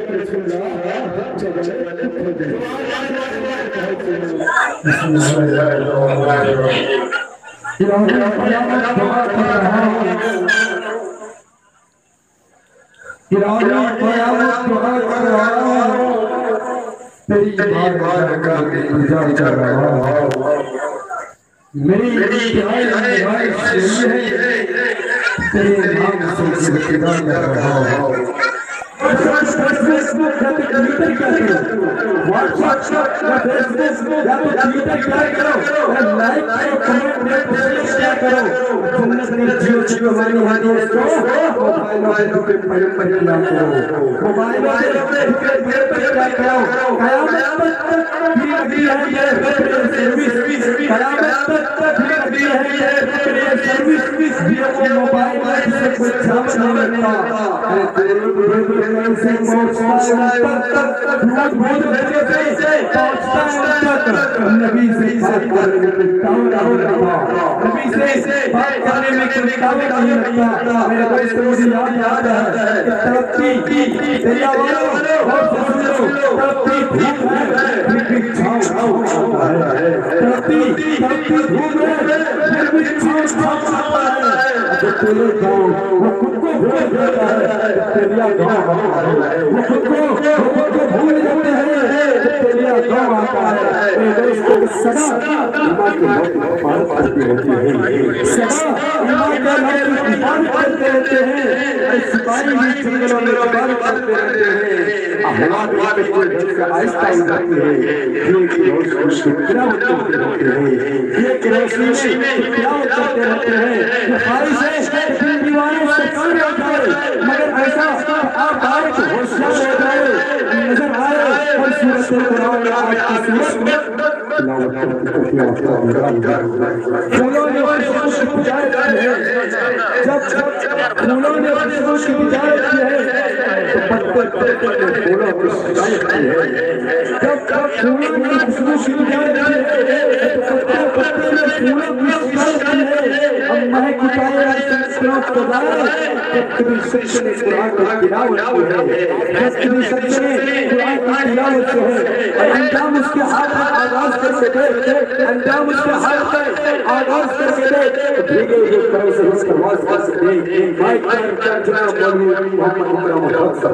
समझ तेरी बात का पूजा कर रहा हूँ। मेरी इंतहाई है तेरे नाम से इब्तिदा कर रहा हूँ। फेसबुक या तो ट्विटर क्या करो, व्हाट्सएप या फेसबुक या तो ट्विटर क्या करो, लाइक करो, कमेंट करो, शेयर करो। जन्नत में जियो जियो वाली दोस्तों, मोबाइलों पे पढ़ ना करो, मोबाइलों पे क्या करो। कयामत तक भी लगी है ये सर्विस, कयामत तक भी लगी है ये सर्विस। ये मोबाइल से कोई छाप नहीं लगता। से पहुंचता है नबी से बात करने में कोई टावर नहीं लगता। मेरे दोस्तों मुझे याद है तरक्की दरिया वालों और तरक्की धूप है फिर भी छाँव है, तरक्की धूप है फिर भी छाँव है। तेरे गाँव वो खुद को भूल जाता है, तेरिया गाँव वो खुद को भूल जाते हैं, तेरिया गाँव आता है। मेरे दोस्तों सदा ईमान के बात करती रहती है, सदा ईमान के बात करते रहते हैं। सिपाही भी जंगलों में बात करते रहते हैं। हवा पे कोई आहिस्ता उड़ती है, ये रोशनी गिरावट करते रहते हैं, ये रोशनी में गिरावट करते रहते हैं। ख्वाहिश है कि दीवारों से कम हो जाए, मगर ऐसा आप बाहर को होशियार हो जाए, नजर आए और सूरत कुरान में आज की सूरत फूलों ने खुशबू की तिजारत की है। जब फूलों ने खुशबू की तिजारत की है तो पत्ते फूलों की शिकायत की है। जब फूलों ने खुशबू की तिजारत की है तो पत्ते में फूलों की शिकायत की है। हम महक उठाए कभी सच्चे ने कुरान की तिलावत है, कभी सच्चे ने कुरान की तिलावत है और अंजाम उसके हाथ में आगाज करके दे, अंजाम उसके हाथ में आगाज करके दे, भीगे हुए पैरों से उसका आवाज कर सकते। माइक पर जनाब मौलवी मोहम्मद इकराम अता